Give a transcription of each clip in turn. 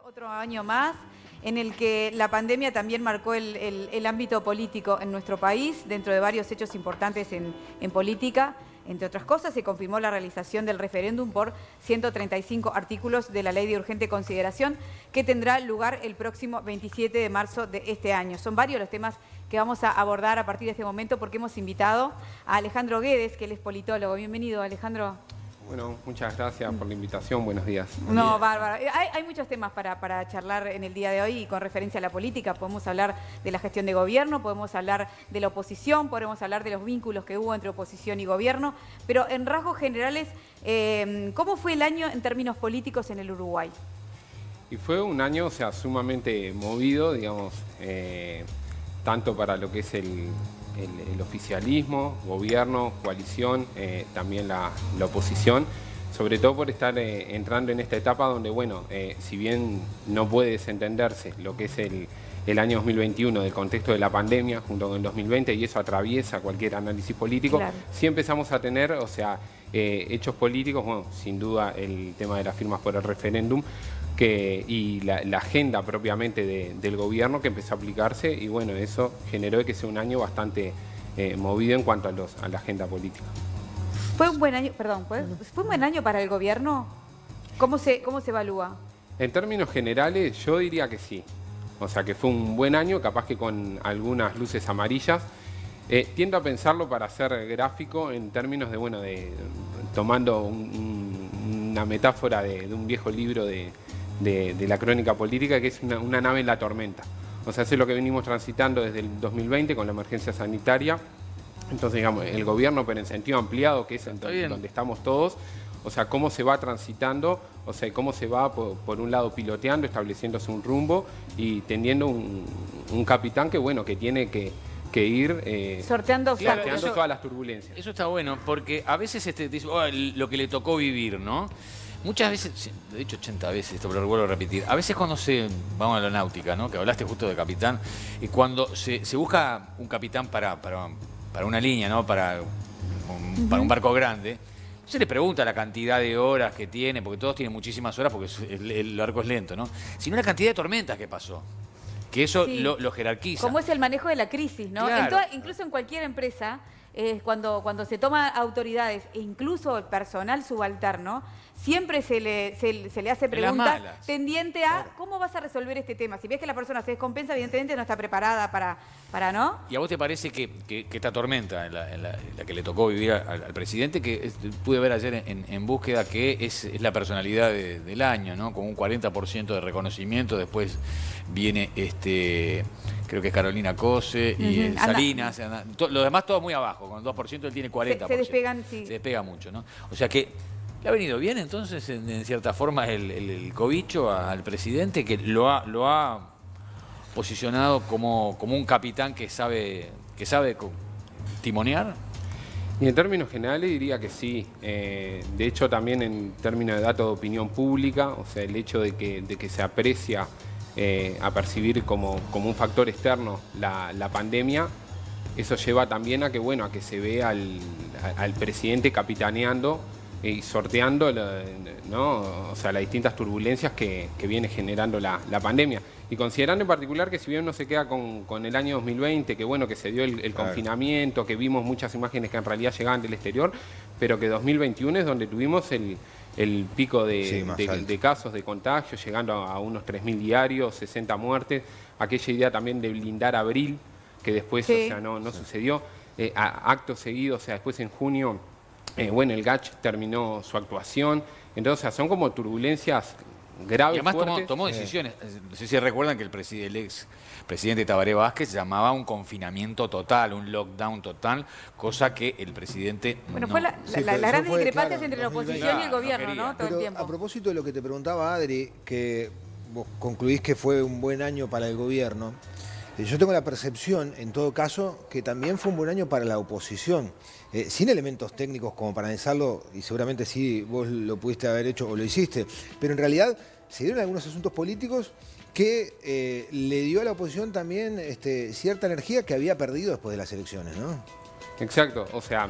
Otro año más en el que la pandemia también marcó el ámbito político en nuestro país, dentro de varios hechos importantes en política. Entre otras cosas, se confirmó la realización del referéndum por 135 artículos de la Ley de Urgente Consideración, que tendrá lugar el próximo 27 de marzo de este año. Son varios los temas que vamos a abordar a partir de este momento, porque hemos invitado a Alejandro Guedes, que él es politólogo. Bienvenido, Alejandro. Bueno, muchas gracias por la invitación. Buenos días. No, bárbaro. Hay muchos temas para charlar en el día de hoy y con referencia a la política. Podemos hablar de la gestión de gobierno, podemos hablar de la oposición, podemos hablar de los vínculos que hubo entre oposición y gobierno. Pero en rasgos generales, ¿cómo fue el año en términos políticos en el Uruguay? Y fue un año, sumamente movido, digamos, tanto para lo que es el oficialismo, gobierno, coalición, también la oposición, sobre todo por estar entrando en esta etapa donde, bueno, si bien no puede desentenderse lo que es el año 2021 del contexto de la pandemia junto con el 2020, y eso atraviesa cualquier análisis político, claro, sí empezamos a tener, hechos políticos, bueno, sin duda el tema de las firmas por el referéndum, y la agenda propiamente del gobierno que empezó a aplicarse, y bueno, eso generó que sea un año bastante movido en cuanto a la agenda política. ¿Fue un buen año, ¿fue un buen año para el gobierno? ¿Cómo se evalúa? En términos generales, yo diría que sí. O sea, que fue un buen año, capaz que con algunas luces amarillas. Tiendo a pensarlo, para ser gráfico, en términos tomando una metáfora de un viejo libro de la crónica política, que es una nave en la tormenta. O sea, eso es lo que venimos transitando desde el 2020 con la emergencia sanitaria. Entonces, digamos, el gobierno, pero en sentido ampliado, que es donde estamos todos, o sea, cómo se va transitando, o sea, cómo se va, por un lado, piloteando, estableciéndose un rumbo y teniendo un capitán que, bueno, que tiene que ir sorteando todas las turbulencias. Eso está bueno, porque a veces dice, lo que le tocó vivir, ¿no? Muchas veces, de hecho 80 veces, esto lo vuelvo a repetir, a veces cuando vamos a la náutica, ¿no? Que hablaste justo de capitán, y cuando se busca un capitán para una línea, ¿no? Para un barco grande, se le pregunta la cantidad de horas que tiene, porque todos tienen muchísimas horas porque el barco es lento, ¿no? Sino la cantidad de tormentas que pasó. Que eso sí lo jerarquiza. Como es el manejo de la crisis, ¿no? Claro. Incluso en cualquier empresa, cuando se toman autoridades e incluso el personal subalterno, siempre se le hace preguntas tendiente a cómo vas a resolver este tema. Si ves que la persona se descompensa, evidentemente no está preparada para ¿no? ¿Y a vos te parece que esta tormenta, la que le tocó vivir al presidente, que pude ver ayer en Búsqueda, que es la personalidad del año, ¿no? Con un 40% de reconocimiento, después viene creo que es Carolina Cose y Salinas, lo demás todo muy abajo, con 2% él tiene 40%. Se despegan, sí. Se despega mucho, ¿no? O sea que le ha venido bien entonces, en cierta forma, el cobicho al presidente, que lo ha posicionado como un capitán que sabe timonear. Y en términos generales diría que sí. De hecho, también en términos de datos de opinión pública, o sea, el hecho de que se aprecia a percibir como un factor externo la pandemia, eso lleva también a que se vea al presidente capitaneando y sorteando, ¿no? O sea, las distintas turbulencias que viene generando la pandemia. Y considerando en particular que, si bien uno se queda con el año 2020, que se dio el confinamiento, que vimos muchas imágenes que en realidad llegaban del exterior, pero que 2021 es donde tuvimos el pico de casos de contagio, llegando a unos 3.000 diarios, 60 muertes, aquella idea también de blindar abril, que después no sucedió. Acto seguido, después en junio, el GACH terminó su actuación. Entonces, son como turbulencias graves. Y además tomó decisiones. No sé si recuerdan que el ex presidente Tabaré Vázquez llamaba un confinamiento total, un lockdown total, cosa que el presidente fue las grandes discrepancias entre la oposición y el gobierno, ¿no? Todo el tiempo. A propósito de lo que te preguntaba Adri, que vos concluís que fue un buen año para el gobierno, yo tengo la percepción, en todo caso, que también fue un buen año para la oposición. Sin elementos técnicos como para analizarlo, y seguramente sí vos lo pudiste haber hecho o lo hiciste, pero en realidad se dieron algunos asuntos políticos que le dio a la oposición también cierta energía que había perdido después de las elecciones, ¿no? Exacto, o sea,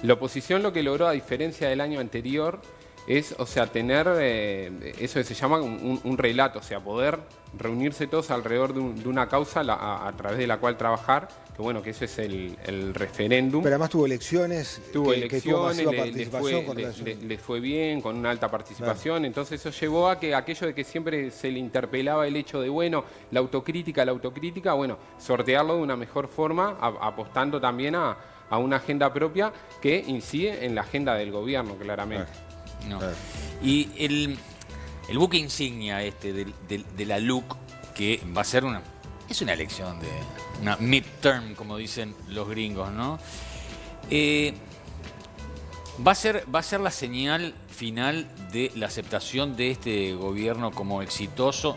la oposición lo que logró, a diferencia del año anterior, es, o sea, tener eso que se llama un relato, o sea, poder reunirse todos alrededor de una causa a través de la cual trabajar, que bueno, que eso es el referéndum. Pero además tuvo elecciones, tuvo que tuvo masiva elecciones, participación les fue bien, con una alta participación, entonces eso llevó a que aquello de que siempre se le interpelaba el hecho de, bueno, la autocrítica, bueno, sortearlo de una mejor forma, apostando también a una agenda propia que incide en la agenda del gobierno, claramente. No. Y el buque insignia de la LUC, que va a ser es una elección de una midterm, como dicen los gringos, ¿no? Va a ser la señal final de la aceptación de este gobierno como exitoso,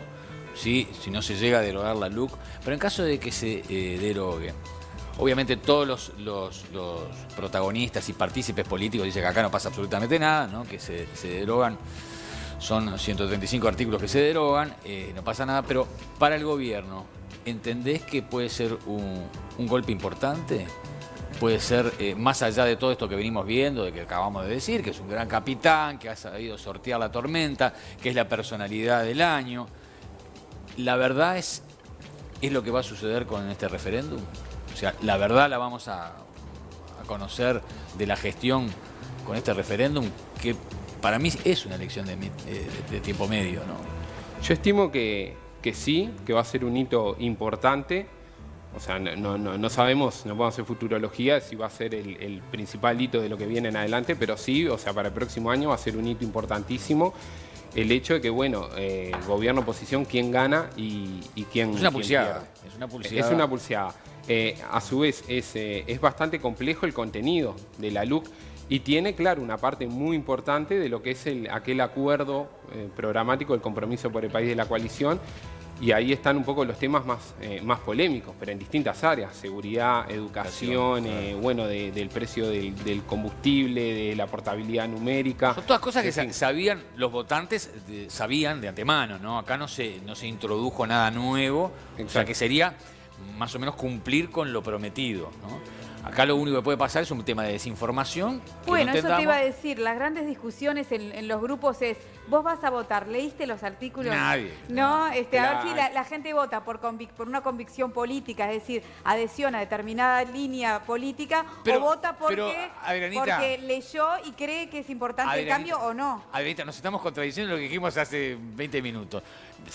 ¿sí? Si no se llega a derogar la LUC. Pero en caso de que se derogue, obviamente todos los protagonistas y partícipes políticos dicen que acá no pasa absolutamente nada, ¿no? Que se derogan, son 135 artículos que se derogan, no pasa nada, pero para el gobierno, ¿entendés que puede ser un golpe importante? Puede ser, más allá de todo esto que venimos viendo, de que acabamos de decir, que es un gran capitán, que ha sabido sortear la tormenta, que es la personalidad del año. La verdad es lo que va a suceder con este referéndum. O sea, la verdad la vamos a conocer de la gestión con este referéndum, que para mí es una elección de tiempo medio, ¿no? Yo estimo que sí, que va a ser un hito importante. O sea, no sabemos, no podemos hacer futurología si va a ser el principal hito de lo que viene en adelante, pero sí, o sea, para el próximo año va a ser un hito importantísimo. El hecho de que, bueno, gobierno, oposición, quién gana y quién es una pulseada. pierde. Es una pulseada. Es una pulseada. A su vez, es bastante complejo el contenido de la LUC y tiene, claro, una parte muy importante de lo que es aquel acuerdo programático, el compromiso por el país de la coalición. Y ahí están un poco los temas más polémicos, pero en distintas áreas: seguridad, educación, bueno, del precio del combustible, de la portabilidad numérica. Son todas cosas que sabían los votantes, sabían de antemano, ¿no? Acá no se introdujo nada nuevo. Exacto. O sea que sería más o menos cumplir con lo prometido, ¿no? Acá lo único que puede pasar es un tema de desinformación. Bueno, eso te iba a decir. Las grandes discusiones en los grupos es, vos vas a votar, ¿leíste los artículos? Nadie. No, a ver si la gente vota por una convicción política, es decir, adhesión a determinada línea política, o vota porque leyó y cree que es importante el cambio o no. Adrianita, nos estamos contradiciendo lo que dijimos hace 20 minutos.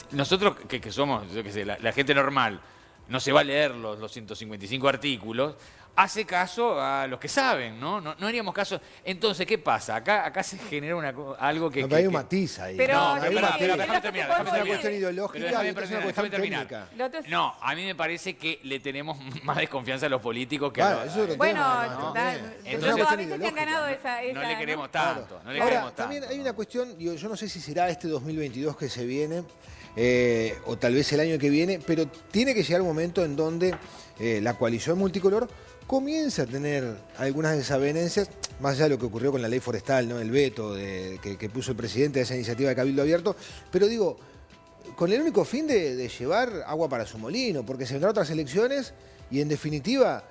Nosotros, que somos, yo qué sé, la gente normal, no se va a leer los 155 artículos, hace caso a los que saben, ¿no? No haríamos caso. Entonces, ¿qué pasa? Acá se genera algo que... No, hay un matiz ahí. Pero déjame terminar. Es una cuestión ideológica y es una cuestión técnica. No, a mí me parece que le tenemos más desconfianza a los políticos que a los... Bueno, a veces se han ganado esa... No le queremos tanto. Ahora, también hay una cuestión, yo no sé si será este 2022 que se viene, o tal vez el año que viene, pero tiene que llegar un momento en donde la coalición multicolor comienza a tener algunas desavenencias, más allá de lo que ocurrió con la ley forestal, ¿no? El veto que puso el presidente a esa iniciativa de Cabildo Abierto, pero digo, con el único fin de llevar agua para su molino, porque se vendrán otras elecciones y en definitiva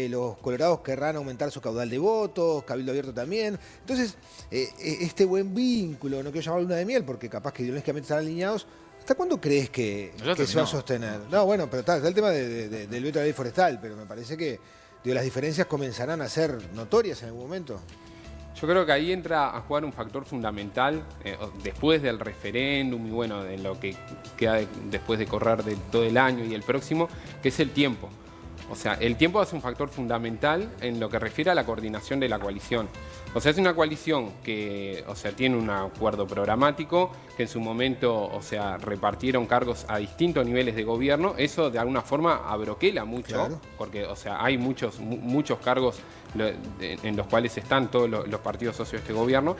los colorados querrán aumentar su caudal de votos, Cabildo Abierto también. Entonces, este buen vínculo, no quiero llamarlo luna de miel, porque capaz que ideológicamente están alineados. ¿Hasta cuándo crees que se va a sostener? No, bueno, pero está el tema del veto de la ley forestal, pero me parece que las diferencias comenzarán a ser notorias en algún momento. Yo creo que ahí entra a jugar un factor fundamental después del referéndum y bueno, de lo que queda después de correr de todo el año y el próximo, que es el tiempo. O sea, el tiempo es un factor fundamental en lo que refiere a la coordinación de la coalición. O sea, es una coalición que, o sea, tiene un acuerdo programático, que en su momento, o sea, repartieron cargos a distintos niveles de gobierno. Eso de alguna forma abroquela mucho, claro, porque, o sea, hay muchos cargos en los cuales están todos los partidos socios de este gobierno.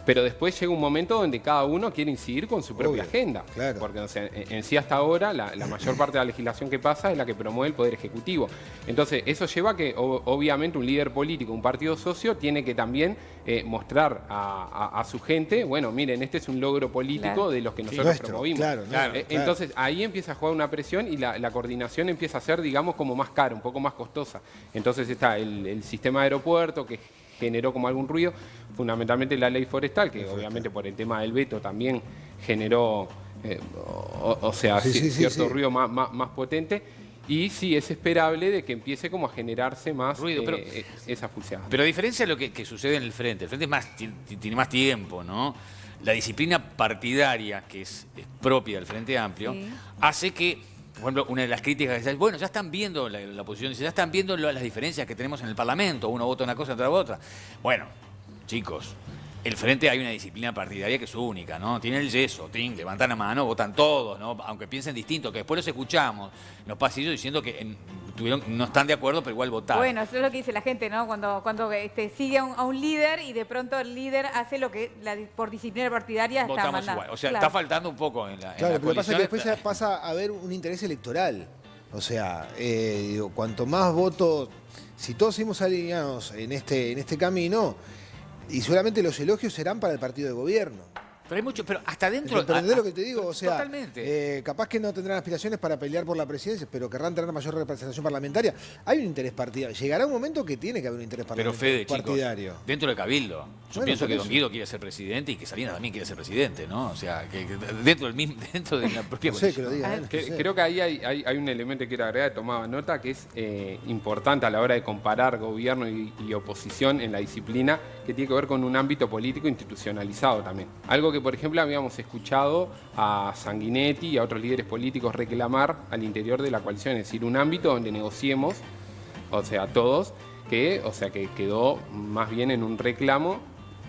Pero después llega un momento donde cada uno quiere incidir con su propia agenda. Claro. Porque, o sea, en sí hasta ahora la mayor parte de la legislación que pasa es la que promueve el Poder Ejecutivo. Entonces, eso lleva a que obviamente un líder político, un partido socio, tiene que también mostrar a su gente, bueno, miren, este es un logro político, claro, de los que nosotros promovimos. Claro. Entonces, ahí empieza a jugar una presión y la coordinación empieza a ser, digamos, como más cara, un poco más costosa. Entonces está el sistema de aeropuerto, que generó como algún ruido, fundamentalmente la ley forestal, que obviamente por el tema del veto también generó, cierto ruido más potente. Y sí, es esperable de que empiece como a generarse más ruido, pero, esa pulseada. Pero a diferencia de lo que sucede en el Frente es más, tiene más tiempo, ¿no? La disciplina partidaria, que es propia del Frente Amplio, Sí. hace que, por ejemplo, una de las críticas es, bueno, ya están viendo, la oposición dice, ya están viendo las diferencias que tenemos en el Parlamento, uno vota una cosa, otra otra. Bueno, chicos, el Frente hay una disciplina partidaria que es única, ¿no? Tiene el yeso, levantan la mano, votan todos, ¿no? Aunque piensen distinto, que después los escuchamos, los pasillos diciendo que no están de acuerdo, pero igual votaron. Bueno, eso es lo que dice la gente, ¿no? Cuando sigue a un líder y de pronto el líder hace lo que por disciplina partidaria está votamos mandando. igual. O sea, Claro. está faltando un poco en la Claro, pero lo que pasa es que coalición. después pasa a haber un interés electoral. O sea, digo, cuanto más votos, si todos seguimos alineados en este camino, y seguramente los elogios serán para el partido de gobierno. Pero hay mucho, pero hasta dentro... Pero entendés lo que te digo, o sea, totalmente. capaz que no tendrán aspiraciones para pelear por la presidencia, pero querrán tener mayor representación parlamentaria. Hay un interés partidario. Llegará un momento que tiene que haber un interés Pero Fede, partidario. chicos, dentro del Cabildo, yo Bueno, pienso por que eso. Don Guido quiere ser presidente y que Salinas también quiere ser presidente, ¿no? O sea, que dentro de la propia No sé que lo coalición. diga él, no sé. Creo que ahí hay un elemento que quiero agregar, tomaba nota, que es importante a la hora de comparar gobierno y oposición en la disciplina, que tiene que ver con un ámbito político institucionalizado también. Algo que, por ejemplo, habíamos escuchado a Sanguinetti y a otros líderes políticos reclamar al interior de la coalición, es decir, un ámbito donde negociemos, o sea, todos, que quedó más bien en un reclamo,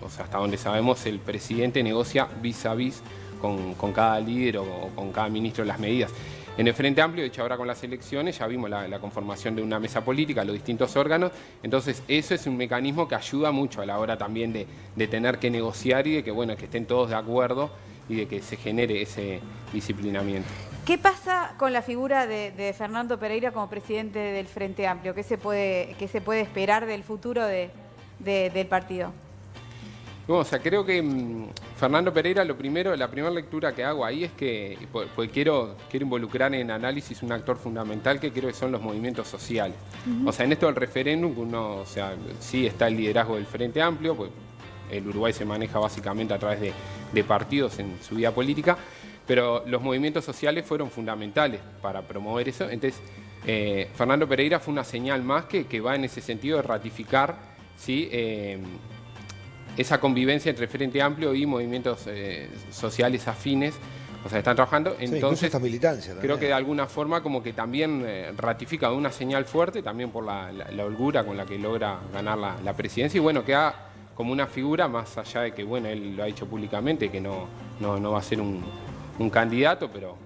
o sea, hasta donde sabemos el presidente negocia vis a vis con cada líder o con cada ministro las medidas. En el Frente Amplio, de hecho ahora con las elecciones, ya vimos la conformación de una mesa política, los distintos órganos, entonces eso es un mecanismo que ayuda mucho a la hora también de tener que negociar y de que, bueno, que estén todos de acuerdo y de que se genere ese disciplinamiento. ¿Qué pasa con la figura de Fernando Pereira como presidente del Frente Amplio? ¿Qué se puede esperar del futuro del partido? Bueno, o sea, creo que Fernando Pereira, la primera lectura que hago ahí es que, pues quiero involucrar en análisis un actor fundamental que creo que son los movimientos sociales. O sea, en esto del referéndum, o sea, sí está el liderazgo del Frente Amplio, pues el Uruguay se maneja básicamente a través de partidos en su vida política, pero los movimientos sociales fueron fundamentales para promover eso. Entonces, Fernando Pereira fue una señal más que va en ese sentido de ratificar, ¿sí? Esa convivencia entre Frente Amplio y movimientos sociales afines, o sea, están trabajando. Sí, incluso Entonces, esta militancia también. creo que de alguna forma como que también ratifica una señal fuerte, también por la holgura con la que logra ganar la presidencia, y bueno, queda como una figura, más allá de que, bueno, él lo ha dicho públicamente, que no va a ser un candidato, pero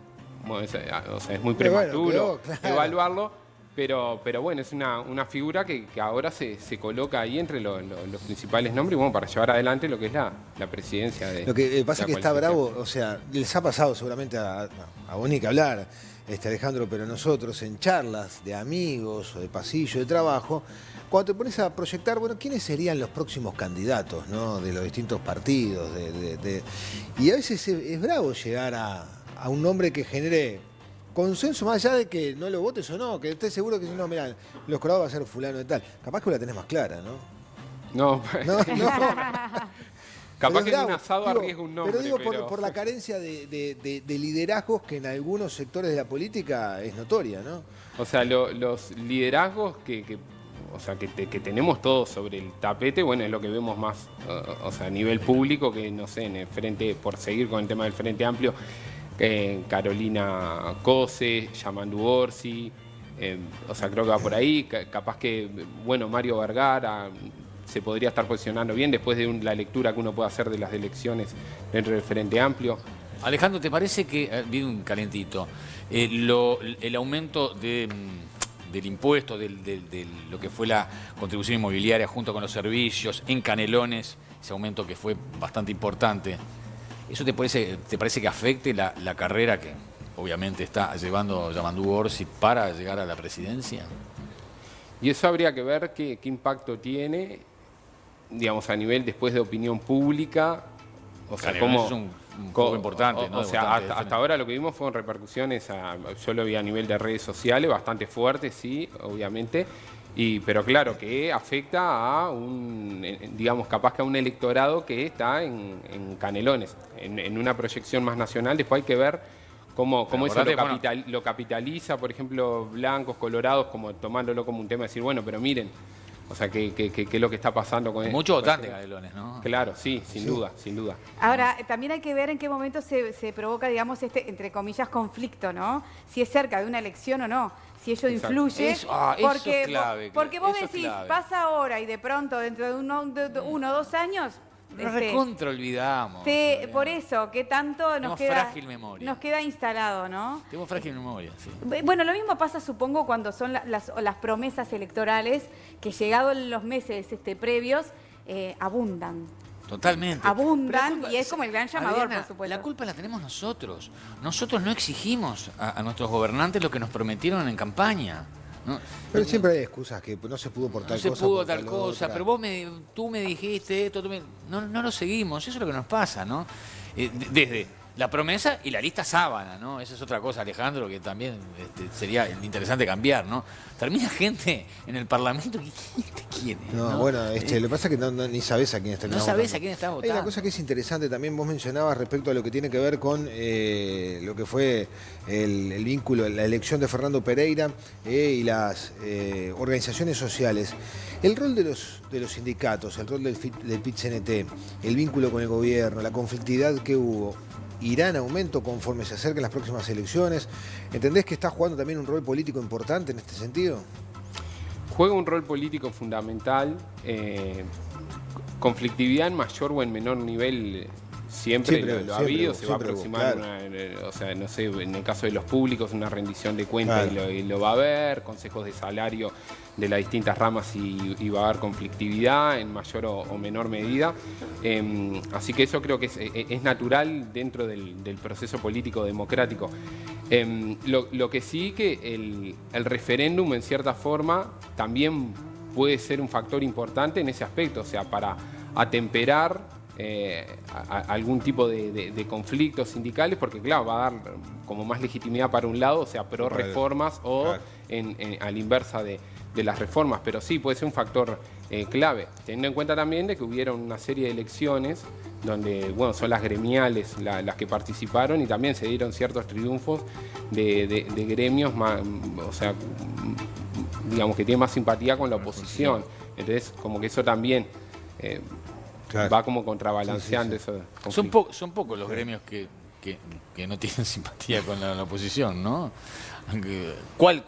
bueno, es muy Pero bueno, prematuro quedó, claro. evaluarlo. Pero bueno, es una figura que ahora se coloca ahí entre los principales nombres, bueno, para llevar adelante lo que es la presidencia de Lo que pasa es la que está coalición. bravo, o sea, les ha pasado seguramente a vos ni que hablar, Alejandro, pero nosotros en charlas de amigos o de pasillo de trabajo, cuando te pones a proyectar, bueno, ¿quiénes serían los próximos candidatos, ¿no? De los distintos partidos? Y a veces es bravo llegar a un nombre que genere consenso, más allá de que no lo votes o no, que estés seguro que si no, mirá, los colados va a ser fulano de tal. Capaz que la tenés más clara, ¿no? No, No, no. capaz Pero que es en un bravo, asado digo, arriesga un nombre. Pero digo por la carencia de liderazgos que en algunos sectores de la política es notoria, ¿no? O sea, los liderazgos o sea, que tenemos todos sobre el tapete, bueno, es lo que vemos más, o sea, a nivel público, que no sé, en el frente, por seguir con el tema del Frente Amplio, Carolina Cose, Yamandu Orsi, o sea, creo que va por ahí, capaz que, bueno, Mario Vergara se podría estar posicionando bien después de la lectura que uno puede hacer de las elecciones dentro del Frente Amplio. Alejandro, ¿te parece que, viene un calentito, el aumento del impuesto, de lo que fue la contribución inmobiliaria junto con los servicios en Canelones, ese aumento que fue bastante importante, ¿eso te parece que afecte la carrera que obviamente está llevando Yamandu Orsi para llegar a la presidencia? Y eso habría que ver qué impacto tiene, digamos, a nivel después de opinión pública. O sea, Canelones es un foco importante, ¿no? O sea, hasta ahora lo que vimos fueron repercusiones, yo lo vi a nivel de redes sociales, bastante fuertes, sí, obviamente. Pero claro, que afecta a digamos, capaz que a un electorado que está en Canelones, en una proyección más nacional. Después hay que ver cómo eso lo capitaliza, por ejemplo, blancos, colorados, como tomándolo como un tema, decir, bueno, pero miren, o sea, ¿qué es lo que está pasando con esto? Mucho votante Canelones, ¿no? Claro, sí, sin duda, sin duda. Ahora, también hay que ver en qué momento se provoca, digamos, entre comillas, conflicto, ¿no? Si es cerca de una elección o no. Si ello influye, eso porque, es clave, porque vos eso es decís, clave. pasa ahora y de pronto, dentro de uno o 2 años, Nos recontra olvidamos. por eso, ¿qué tanto nos Tenemos queda, frágil memoria. nos queda instalado, ¿no? Tenemos frágil memoria, sí. Bueno, lo mismo pasa, supongo, cuando son las promesas electorales que llegados los meses previos, abundan. Totalmente. Abundan y es como el gran llamador, Adriana, por supuesto. La culpa la tenemos nosotros. Nosotros no exigimos a nuestros gobernantes lo que nos prometieron en campaña. ¿No? Pero siempre hay excusas que no se pudo por No tal se cosa. pudo por tal cosa, otra. pero tú me dijiste esto, no lo seguimos, eso es lo que nos pasa, ¿no? Desde la promesa y la lista sábana, ¿no? Esa es otra cosa, Alejandro, que también sería interesante cambiar, ¿no? Termina gente en el Parlamento que ¿quién es? No, bueno, lo que pasa es que ni sabés a quién está No sabés a quién está Hay votando. una cosa que es interesante también, vos mencionabas respecto a lo que tiene que ver con lo que fue el vínculo, la elección de Fernando Pereira y las organizaciones sociales. El rol de los sindicatos, el rol del PIT-CNT, el vínculo con el gobierno, la conflictividad que hubo, irá en aumento conforme se acerquen las próximas elecciones. ¿Entendés que está jugando también un rol político importante en este sentido? Juega un rol político fundamental, conflictividad en mayor o en menor nivel siempre lo ha habido, se va a aproximar, claro. o sea, no sé, en el caso de los públicos, una rendición de cuentas Claro. y lo va a haber, consejos de salario de las distintas ramas y va a haber conflictividad en mayor o menor medida. Así que eso creo que es natural dentro del proceso político democrático. Lo que sí que el referéndum, en cierta forma, también puede ser un factor importante en ese aspecto, o sea, para atemperar algún tipo de conflictos sindicales, porque claro, va a dar como más legitimidad para un lado, o sea, pro reformas o claro. a la inversa de las reformas, pero sí puede ser un factor clave, teniendo en cuenta también de que hubieron una serie de elecciones donde, bueno, son las gremiales las que participaron y también se dieron ciertos triunfos de gremios más, o sea, digamos que tienen más simpatía con la oposición, entonces como que eso también Claro. va como contrabalanceando Sí. eso. Son pocos los gremios que no tienen simpatía con la oposición, ¿no? ¿Cuál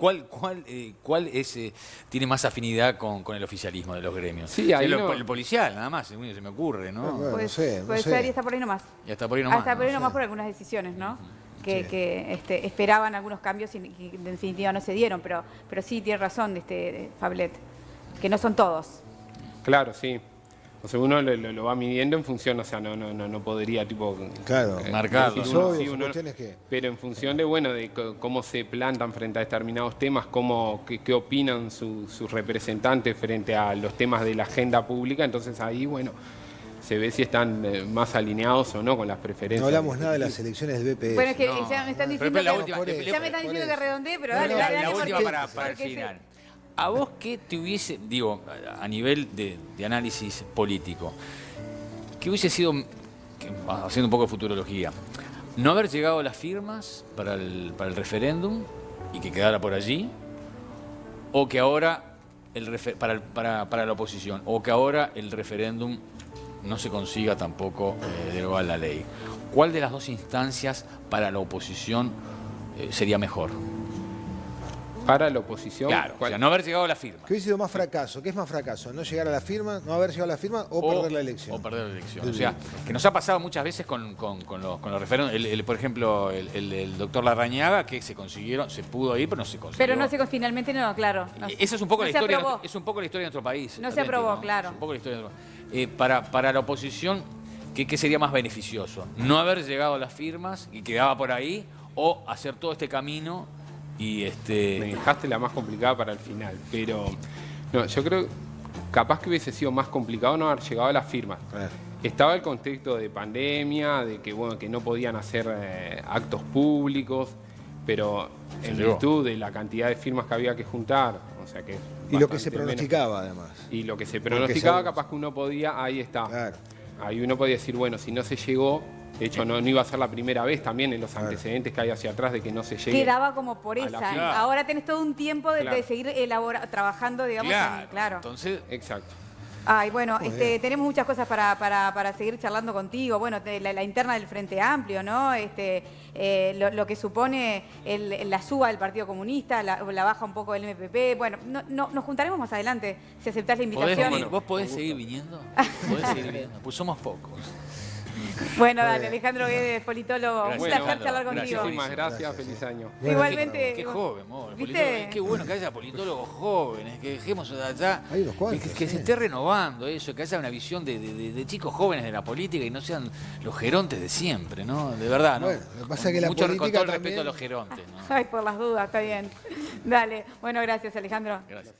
tiene más afinidad con el oficialismo de los gremios? Sí, ahí el policial, nada más, se me ocurre, ¿no? Bueno, Puede no sé. ser y está por ahí nomás. Y hasta por ahí nomás. Hasta por ahí ¿no? nomás por algunas decisiones, ¿no? Que esperaban algunos cambios y en definitiva no se dieron, pero sí tiene razón Fablet, que no son todos. Claro, sí. O sea, uno lo va midiendo en función, o sea, no podría tipo Claro. Marcarlo, decir ¿no? uno, sí, Son uno, cuestiones que... pero en función de cómo se plantan frente a determinados temas, qué opinan sus representantes frente a los temas de la agenda pública, entonces ahí, bueno, se ve si están más alineados o no con las preferencias. No hablamos nada de las elecciones del BPS. Bueno, es que No. ya me están Pero diciendo la que, última, ya me están diciendo que redondee, pero No, dale, no, dale, la dale, última porque- para el porque final. ¿A vos qué te hubiese, digo, a nivel de análisis político, qué hubiese sido, haciendo un poco de futurología, no haber llegado a las firmas para el referéndum y que quedara por allí, o que ahora, para la oposición, o que ahora el referéndum no se consiga tampoco derogar la ley? ¿Cuál de las dos instancias para la oposición sería mejor? Para la oposición, Claro, o sea, no haber llegado a la firma. ¿Qué hubiese sido más fracaso? ¿Qué es más fracaso? ¿No llegar a la firma, no haber llegado a la firma o perder la elección? O perder la elección. O sea, que nos ha pasado muchas veces con los referéndums. Por ejemplo, el doctor Larrañaga, que se pudo ir, pero no se consiguió. Pero no sé, finalmente no, claro. No, Esa es un poco no la se historia. aprobó. Es un poco la historia de nuestro país. No se aprobó, claro. Es un poco la historia de nuestro país. Para la oposición, ¿qué sería más beneficioso? ¿No haber llegado a las firmas y quedaba por ahí? ¿O hacer todo este camino y Me dejaste la más complicada para el final, pero no, yo creo capaz que hubiese sido más complicado no haber llegado a las firmas. Claro. Estaba el contexto de pandemia, de que bueno, que no podían hacer actos públicos, pero en llegó. virtud de la cantidad de firmas que había que juntar, o sea que es Y lo que se bastante menos. pronosticaba, además. Y lo que se pronosticaba, sabemos. capaz que uno podía, ahí está. Claro. Ahí uno podía decir, bueno, si no se llegó, de hecho no iba a ser la primera vez también en los Claro. antecedentes que hay hacia atrás de que no se llegue. Quedaba como por a la esa. fin. Ahora tenés todo un tiempo de Claro. seguir trabajando, digamos, claro. Entonces, Exacto. Ay, bueno, Muy bien. tenemos muchas cosas para seguir charlando contigo. Bueno, la interna del Frente Amplio, ¿no? Lo que supone la suba del Partido Comunista, la baja un poco del MPP. Bueno, nos juntaremos más adelante si aceptás la ¿podés invitación. venir? ¿Vos podés seguir viniendo? ¿Podés seguir viniendo? Pues somos pocos. Bueno, dale, Alejandro Guedes, politólogo. Gracias, Un placer Alejandro. charlar Gracias, contigo. Muchísimas gracias, Gracias, feliz año. Bueno, Igualmente. Qué joven, amor. ¿Viste? Qué bueno que haya politólogos jóvenes, que dejemos allá. Hay unos cuantos, que sí. se esté renovando eso, que haya una visión de chicos jóvenes de la política y no sean los gerontes de siempre, ¿no? De verdad, ¿no? Bueno, lo que pasa es que la Con política todo el también- respeto a los gerontes, ¿no? Ay, por las dudas, está bien. Dale. Bueno, gracias, Alejandro. Gracias.